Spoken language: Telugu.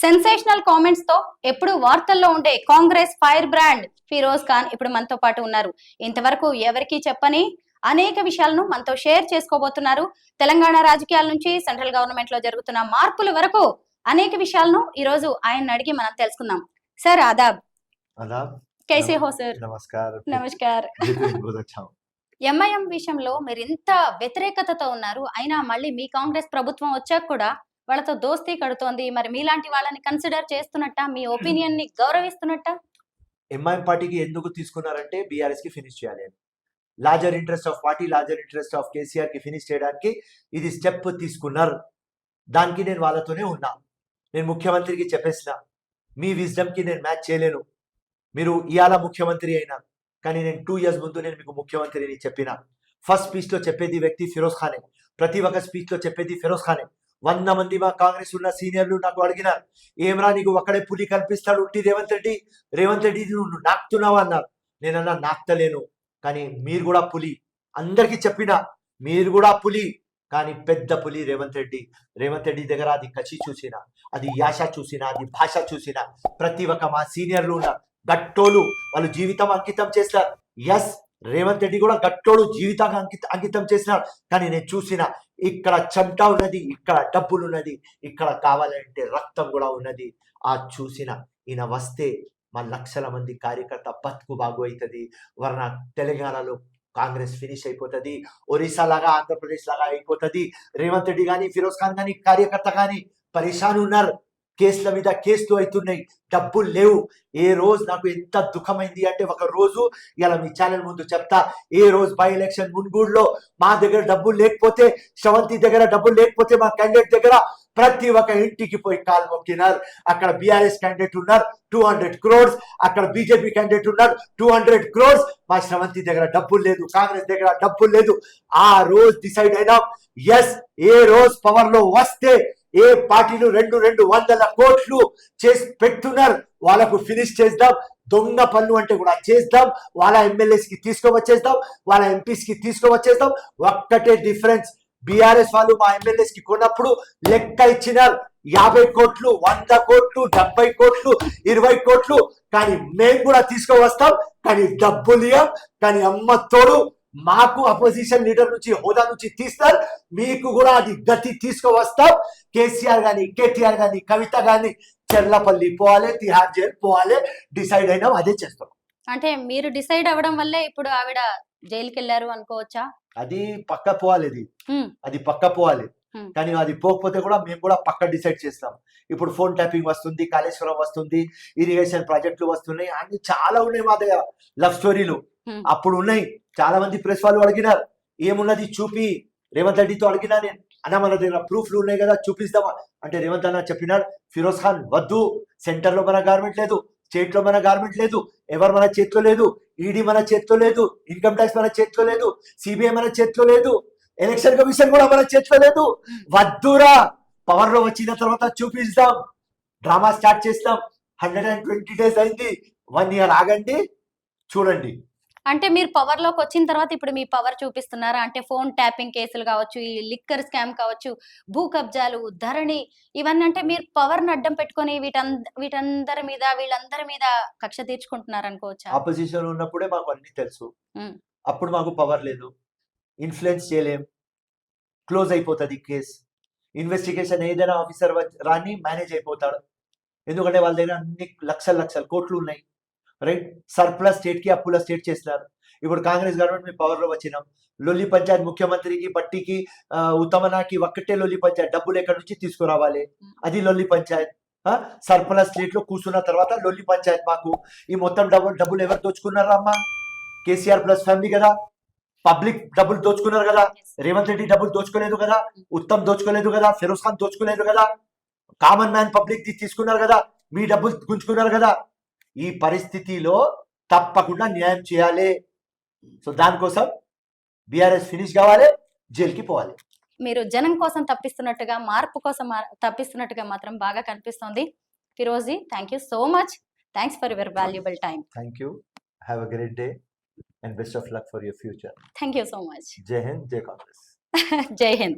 సెన్సేషనల్ కామెంట్స్ తో ఎప్పుడు వార్తల్లో ఉండే కాంగ్రెస్ ఫైర్ బ్రాండ్ ఫిరోజ్ ఖాన్ ఇప్పుడు మనతో పాటు ఉన్నారు. ఇంతవరకు ఎవరికీ చెప్పని అనేక విషయాలను మనతో షేర్ చేసుకోబోతున్నారు. తెలంగాణ రాజకీయాల నుంచి సెంట్రల్ గవర్నమెంట్ లో జరుగుతున్న మార్పుల వరకు అనేక విషయాలను ఈ రోజు ఆయన అడిగి మనం తెలుసుకుందాం. సార్ ఆదాబ్. कैसे हो सर? నమస్కార్. ఎంఐఎం విషయంలో మీరు ఇంత వ్యతిరేకతతో ఉన్నారు, అయినా మళ్ళీ మీ కాంగ్రెస్ ప్రభుత్వం వచ్చాక కూడా వాళ్ళతో దోస్తీ కడుతోంది. మరి మీలాంటి వాళ్ళని కన్సిడర్ చేస్తున్నట్ట, మీ ఒపీనియన్ ని గౌరవిస్తున్నట్ట? ఎంఐఎం పార్టీకి ఎందుకు తీసుకున్నారంటే బీఆర్ఎస్ కి ఫినిష్ చేయాలి అని. Larger interest of party, larger interest of KCR కి ఫినిష్ చేయడానికి ఇది స్టెప్ తీసుకున్నారు. దానికి నేను వాళ్ళతోనే ఉన్నా. నేను ముఖ్యమంత్రికి చెప్పేసిన, మీ విజ్డమ్ కి నేను మ్యాచ్ చేయలేను. మీరు ఇవాళ ముఖ్యమంత్రి అయినా, కానీ నేను 2 years ముందు నేను మీకు ముఖ్యమంత్రిని చెప్పిన. ఫస్ట్ స్పీచ్ లో చెప్పేది వ్యక్తి ఫిరోజ్ ఖానే. ప్రతి ఒక్క స్పీచ్ లో చెప్పేది ఫిరోజ్ ఖానే. 100 మంది మా కాంగ్రెస్ ఉన్న సీనియర్లు నాకు అడిగినారు, ఏమరా నీకు ఒక్కడే పులి కనిపిస్తాడు ఉట్టి రేవంత్ రెడ్డి నువ్వు నాకుతున్నావా అన్నారు. నేనన్నా నాకుతలేను, కానీ మీరు కూడా పులి. అందరికీ చెప్పిన, మీరు కూడా పులి, కానీ పెద్ద పులి రేవంత్ రెడ్డి దగ్గర అది కసి చూసిన, అది యాష చూసిన, అది భాష చూసిన. ప్రతి ఒక్క మా సీనియర్లు ఉన్నారు గట్టోలు, వాళ్ళు జీవితం అంకితం చేస్తారు. ఎస్, రేవంత్ రెడ్డి కూడా గట్టోడు జీవితంగా అంకితం చేసినారు. కానీ నేను చూసిన, ఇక్కడ చెమట ఉన్నది, ఇక్కడ డబ్బులు ఉన్నది, ఇక్కడ కావాలంటే రక్తం కూడా ఉన్నది. ఆ చూసిన ఈయన వస్తే మా లక్షల మంది కార్యకర్త బతుకు బాగు అవుతుంది. వర్ణ తెలంగాణలో కాంగ్రెస్ ఫినిష్ అయిపోతుంది, ఒరిస్సా లాగా ఆంధ్రప్రదేశ్ లాగా అయిపోతుంది. రేవంత్ రెడ్డి కానీ ఫిరోజ్ ఖాన్ కానీ కార్యకర్త కానీ పరేషాన్ ఉన్నారు. కేసుల మీద కేసులు అవుతున్నాయి, డబ్బులు లేవు. ఏ రోజు నాకు ఎంత దుఃఖమైంది అంటే, ఒక రోజు ఇలా మీ ఛానల్ ముందు చెప్తా, ఏ రోజు బై ఎలక్షన్ మున్గూడులో మా దగ్గర డబ్బులు లేకపోతే, శ్రవంతి దగ్గర డబ్బులు లేకపోతే, మా క్యాండిడేట్ దగ్గర ప్రతి ఒక్క ఇంటికి పోయి కాలు మొక్కినారు. అక్కడ బీఆర్ఎస్ క్యాండిడేట్ ఉన్నారు 200 crores, అక్కడ బీజేపీ క్యాండిడేట్ ఉన్నారు 200 crores. మా శ్రవంతి దగ్గర డబ్బులు లేదు, కాంగ్రెస్ దగ్గర డబ్బులు లేదు. ఆ రోజు డిసైడ్ అయినా, ఎస్, ఏ రోజు పవర్ లో వస్తే ఏ పార్టీలు 200 కోట్లు చేసి పెట్టున్నారు, వాళ్ళకు ఫినిష్ చేద్దాం. దొంగ పనులు అంటే కూడా చేద్దాం. వాళ్ళ ఎమ్మెల్యేస్ కి తీసుకువచ్చేద్దాం, వాళ్ళ ఎంపీస్ కి తీసుకువచ్చేద్దాం. ఒక్కటే డిఫరెన్స్, బీఆర్ఎస్ వాళ్ళు మా ఎమ్మెల్యేస్ కి కొన్నప్పుడు లెక్క ఇచ్చినారు 50 కోట్లు, 100 కోట్లు, 70 కోట్లు, 20 కోట్లు. కానీ మేము కూడా తీసుకువస్తాం, కానీ డబ్బులు ఇవ్వం. కానీ అమ్మ తోడు, మాకు అపోజిషన్ లీడర్ నుంచి, హోదా నుంచి తీస్తారు, మీకు కూడా అది గతి తీసుకువస్తాం. కేసీఆర్ గాని, కేటీఆర్ గాని, కవిత గాని చెర్లపల్లి పోవాలి, తిహార్ జైలు పోవాలి. డిసైడ్ అయినా అదే చేస్తాం. అంటే మీరు డిసైడ్ అవ్వడం వల్లే ఇప్పుడు ఆవిడ జైలుకి వెళ్ళారు అనుకోవచ్చా? అది పక్క పోవాలి, అది పక్క పోవాలి. కానీ అది పోకపోతే కూడా మేము కూడా పక్క డిసైడ్ చేస్తాం. ఇప్పుడు ఫోన్ ట్యాపింగ్ వస్తుంది, కాళేశ్వరం వస్తుంది, ఇరిగేషన్ ప్రాజెక్టులు వస్తున్నాయి, అన్ని చాలా ఉన్నాయి మా దగ్గర. లవ్ స్టోరీలు అప్పుడు ఉన్నాయి. చాలా మంది ప్రెస్ వాళ్ళు అడిగినారు, ఏమున్నది చూపి. రేవంత్ రెడ్డితో అడిగినా నేను, అన్న మన దగ్గర ప్రూఫ్లు ఉన్నాయి కదా చూపిస్తామా అంటే, రేవంత్ అన్న చెప్పినాడు, ఫిరోజ్ ఖాన్ వద్దు, సెంటర్ లో మన గవర్నమెంట్ లేదు, స్టేట్ లో మన గవర్నమెంట్ లేదు, ఎవరు మన చేతిలో లేదు, ఈడీ మన చేతిలో లేదు, ఇన్కమ్ ట్యాక్స్ మన చేతిలో లేదు, సిబిఐ మన చేతిలో లేదు, ఎలక్షన్ కమిషన్ కూడా మన చేతిలో లేదు. వద్దురా, పవర్ లో వచ్చిన తర్వాత చూపిస్తాం, డ్రామా స్టార్ట్ చేస్తాం. 120 days అయింది, 1 year ఆగండి, చూడండి. అంటే మీరు పవర్ లోకి వచ్చిన తర్వాత ఇప్పుడు మీ పవర్ చూపిస్తున్నారా? అంటే ఫోన్ ట్యాపింగ్ కేసులు కావచ్చు, ఈ లిక్కర్ స్కామ్ కావచ్చు, భూ కబ్జాలు, ధరణి, ఇవన్నీ అంటే మీరు పవర్ ని అడ్డం పెట్టుకొని వీళ్ళందరి మీద కక్ష తీర్చుకుంటున్నారు అనుకోవచ్చా? ఆపోజిషన్ ఉన్నప్పుడే మాకు అన్ని తెలుసు, అప్పుడు మాకు పవర్ లేదు, ఇన్ఫ్లుయెన్స్ చేయలేం, క్లోజ్ అయిపోతుంది కేసు. ఇన్వెస్టిగేషన్ ఏదైనా ఆఫీసర్ రాని మేనేజ్ అయిపోతాడు, ఎందుకంటే వాళ్ళ దగ్గర అన్ని లక్షల కోట్లు ఉన్నాయి. రైట్, సర్ప్లస్ స్టేట్ కి అప్పుల స్టేట్ చేస్తున్నారు. ఇప్పుడు కాంగ్రెస్ గవర్నమెంట్ మేము పవర్ లో వచ్చినాం, లొల్లి పంచాయత్ ముఖ్యమంత్రికి, బట్టికి, ఉత్తమనాకి ఒక్కటే లొల్లి పంచాయత్. డబ్బులు ఎక్కడి నుంచి తీసుకురావాలి, అది లొల్లి పంచాయత్. సర్ప్లస్ స్టేట్ లో కూర్చున్న తర్వాత లొల్లి పంచాయత్ మాకు. ఈ మొత్తం డబ్బులు ఎవరు దోచుకున్నారా అమ్మా? కేసీఆర్ ప్లస్ ఫ్యామిలీ కదా. పబ్లిక్ డబ్బులు దోచుకున్నారు కదా. రేవంత్ రెడ్డి డబ్బులు దోచుకోలేదు కదా, ఉత్తమ్ దోచుకోలేదు కదా, ఫిరోజ్ ఖాన్ దోచుకోలేదు కదా, కామన్ మ్యాన్ పబ్లిక్ తీసుకున్నారు కదా, మీ డబ్బులు గుంజుకున్నారు కదా. ఈ పరిస్థితిలో తప్పకుండా న్యాయం చేయాలి. సో దానికోసం బీఆర్ఎస్ ఫినిష్ కావాలి, జైలుకి పోవాలి. మీరు జనం కోసం తప్పిస్తున్నట్టుగా, మార్పు కోసం తప్పిస్తున్నట్టుగా మాత్రం బాగా కనిపిస్తోంది. Firoz, thank you so much. Thanks for your valuable time. Thank you. Have a great day and best of luck for your future. Thank you so much. Jai Hind, Jai Congress. Jai Hind.